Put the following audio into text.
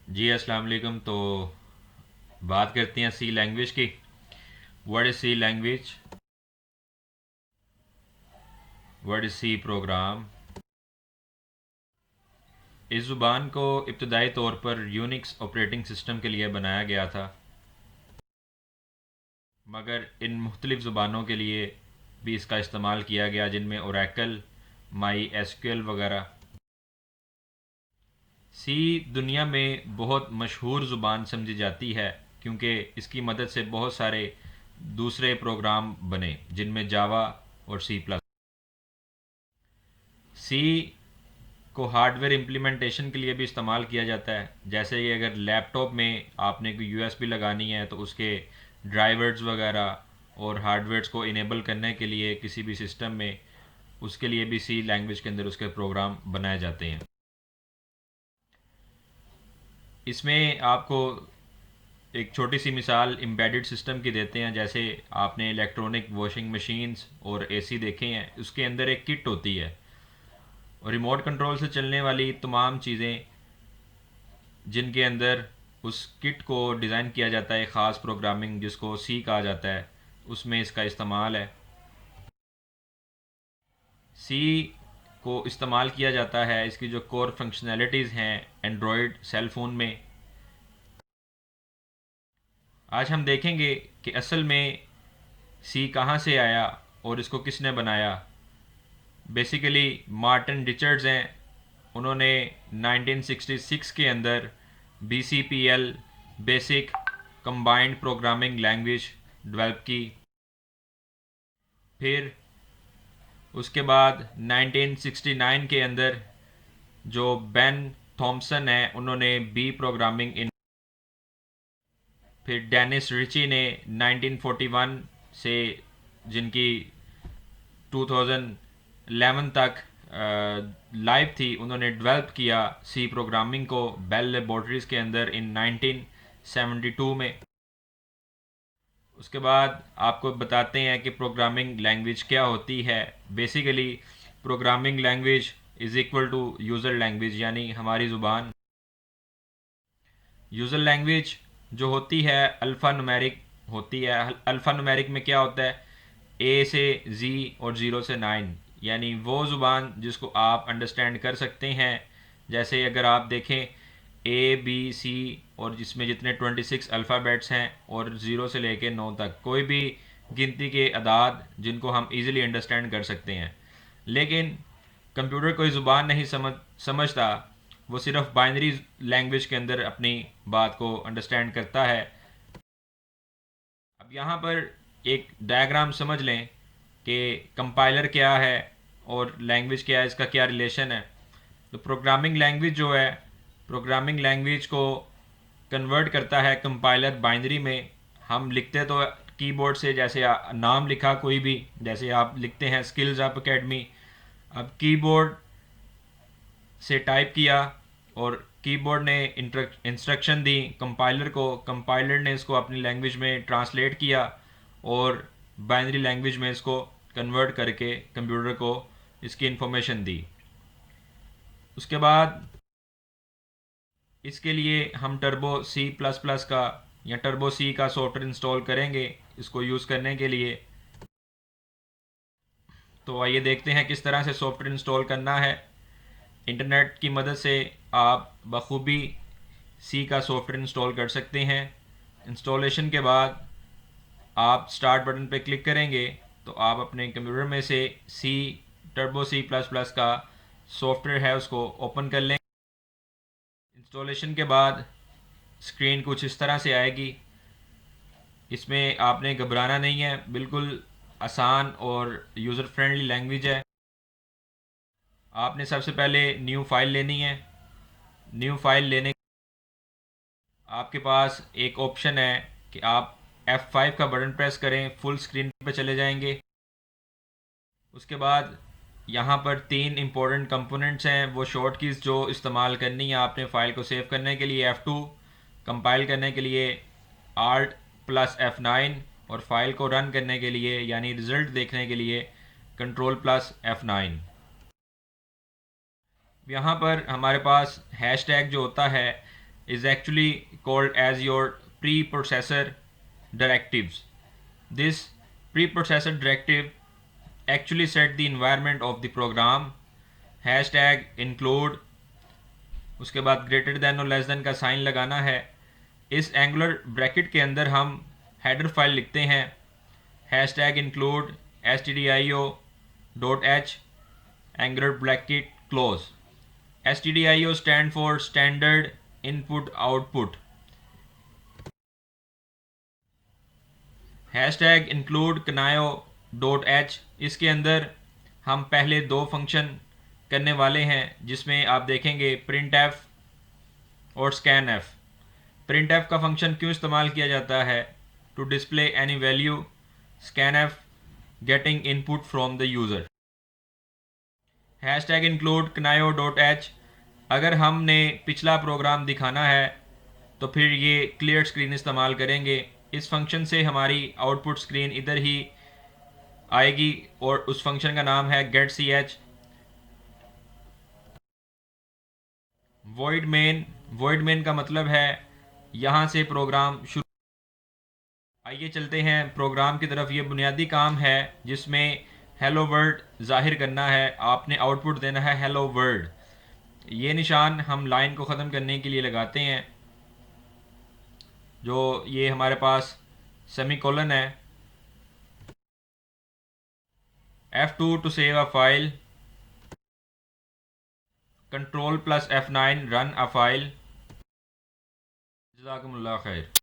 जी अस्सलाम वालेकुम। तो बात करते हैं सी लैंग्वेज की। What is C language? What is C program? इस ज़ुबान को इब्तदाई तौर पर यूनिक्स ऑपरेटिंग सिस्टम के लिए बनाया गया था, मगर इन मुख्तलिफ़ ज़ुबानों के लिए भी इसका इस्तेमाल किया गया, जिनमें ओरेकल, माई एसक्यूएल वगैरह। सी दुनिया में बहुत मशहूर ज़ुबान समझी जाती है क्योंकि इसकी मदद से बहुत सारे दूसरे प्रोग्राम बने, जिनमें जावा और सी प्लस। सी को हार्डवेयर इम्प्लीमेंटेशन के लिए भी इस्तेमाल किया जाता है। जैसे कि अगर लैपटॉप में आपने कोई यूएसबी लगानी है तो उसके ड्राइवर्स वगैरह और हार्डवेयर्स को इनेबल करने के लिए किसी भी सिस्टम में, उसके लिए भी सी लैंग्वेज के अंदर उसके प्रोग्राम बनाए जाते हैं। इसमें आपको एक छोटी सी मिसाल एम्बेडेड सिस्टम की देते हैं। जैसे आपने इलेक्ट्रॉनिक वॉशिंग मशीन्स और एसी देखे हैं, उसके अंदर एक किट होती है और रिमोट कंट्रोल से चलने वाली तमाम चीज़ें, जिनके अंदर उस किट को डिज़ाइन किया जाता है, ख़ास प्रोग्रामिंग जिसको सी कहा जाता है, उसमें इसका इस्तेमाल है। सी को इस्तेमाल किया जाता है, इसकी जो कोर फंक्शनैलिटीज़ हैं एंड्रॉयड सेल फ़ोन में। आज हम देखेंगे कि असल में सी कहाँ से आया और इसको किसने बनाया। बेसिकली मार्टिन रिचर्ड्स हैं, उन्होंने 1966 के अंदर BCPL basic combined programming language develop की। फिर उसके बाद 1969 के अंदर जो बेन थॉमसन है, उन्होंने बी प्रोग्रामिंग इन। फिर डेनिस रिची ने 1941 से, जिनकी 2011 तक लाइव थी, उन्होंने डेवलप किया सी प्रोग्रामिंग को बेल लेबोरेटरीज के अंदर इन 1972 में। उसके बाद आपको बताते हैं कि प्रोग्रामिंग लैंग्वेज क्या होती है। Basically programming language is equal to user language, यानी हमारी ज़ुबान। यूज़र लैंग्वेज जो होती है अल्फ़ा नुमेरिक होती है। अल्फ़ा नुमेरिक में क्या होता है? ए से जी और ज़ीरो से 9, यानी वो ज़ुबान जिसको आप अंडरस्टैंड कर सकते हैं। जैसे अगर आप देखें ए बी सी, और जिसमें जितने 26 अल्फ़ाबेट्स हैं और ज़ीरो से लेके 9 तक, कोई भी गिनती के अदाद जिनको हम इजीली अंडरस्टैंड कर सकते हैं। लेकिन कंप्यूटर कोई ज़ुबान नहीं समझता, वो सिर्फ बाइनरी लैंग्वेज के अंदर अपनी बात को अंडरस्टैंड करता है। अब यहाँ पर एक डायग्राम समझ लें कि कंपाइलर क्या है और लैंग्वेज क्या है, इसका क्या रिलेशन है। तो प्रोग्रामिंग लैंग्वेज जो है, प्रोग्रामिंग लैंग्वेज को कन्वर्ट करता है कंपाइलर बाइनरी में। हम लिखते तो कीबोर्ड से, जैसे नाम लिखा कोई भी, जैसे आप लिखते हैं स्किल्स अप एकेडमी। अब कीबोर्ड से टाइप किया और कीबोर्ड ने इंस्ट्रक्शन दी कंपाइलर को, कंपाइलर ने इसको अपनी लैंग्वेज में ट्रांसलेट किया और बाइनरी लैंग्वेज में इसको कन्वर्ट करके कंप्यूटर को इसकी इंफॉर्मेशन दी। उसके बाद इसके लिए हम टर्बो सी प्लस प्लस का या टर्बो सी का सॉफ्टवेयर इंस्टॉल करेंगे इसको यूज़ करने के लिए। तो आइए देखते हैं किस तरह से सॉफ्टवेयर इंस्टॉल करना है। इंटरनेट की मदद से आप बखूबी सी का सॉफ्टवेयर इंस्टॉल कर सकते हैं। इंस्टॉलेशन के बाद आप स्टार्ट बटन पर क्लिक करेंगे तो आप अपने कंप्यूटर में से सी टर्बो सी प्लस प्लस का सॉफ्टवेयर है उसको ओपन कर लें। इंस्टॉलेशन के बाद स्क्रीन कुछ इस तरह से आएगी। इसमें आपने घबराना नहीं है, बिल्कुल आसान और यूज़र फ्रेंडली लैंग्वेज है। आपने सबसे पहले न्यू फाइल लेनी है। न्यू फाइल लेने आपके पास एक ऑप्शन है कि आप F5 का बटन प्रेस करें, फुल स्क्रीन पे चले जाएंगे। उसके बाद यहाँ पर तीन इंपॉर्टेंट कंपोनेंट्स हैं, वो शॉर्ट कीज़ जो इस्तेमाल करनी है आपने फ़ाइल को सेव करने के लिए F2, कंपाइल करने के लिए Alt प्लस F9, और फाइल को रन करने के लिए यानी रिज़ल्ट देखने के लिए कंट्रोल प्लस F9। यहाँ पर हमारे पास हैश टैग जो होता है, is actually called as your preprocessor directives. This preprocessor directive actually set the environment of the program. Hashtag include, उसके बाद ग्रेटर दैन और लेस दैन का साइन लगाना है. इस एंगुलर ब्रैकेट के अंदर हम हेडर फाइल लिखते हैं. Hashtag include stdio.h angular bracket close. stdio stand for standard input output. Hashtag include canaio.h, इसके अंदर हम पहले दो फंक्शन करने वाले हैं जिसमें आप देखेंगे printf और scanf. printf का फंक्शन क्यों इस्तेमाल किया जाता है? To display any value. scanf getting input from the user. Hashtag include canaio.h, अगर हमने पिछला प्रोग्राम दिखाना है तो फिर ये क्लियर स्क्रीन इस्तेमाल करेंगे. इस फंक्शन से हमारी आउटपुट स्क्रीन इधर ही आएगी और उस फंक्शन का नाम है getch. void main का मतलब है यहाँ से प्रोग्राम शुरू. आइए चलते हैं प्रोग्राम की तरफ. ये बुनियादी काम है जिसमें हेलो वर्ल्ड ज़ाहिर करना है. आपने आउटपुट देना है हेलो वर्ल्ड. ये निशान हम लाइन को ख़त्म करने के लिए लगाते हैं. जो ये हमारे पास सेमीकोलन है. F2 to save a file. Ctrl+F9 run a file. जज़ाकुमुल्लाह खैर.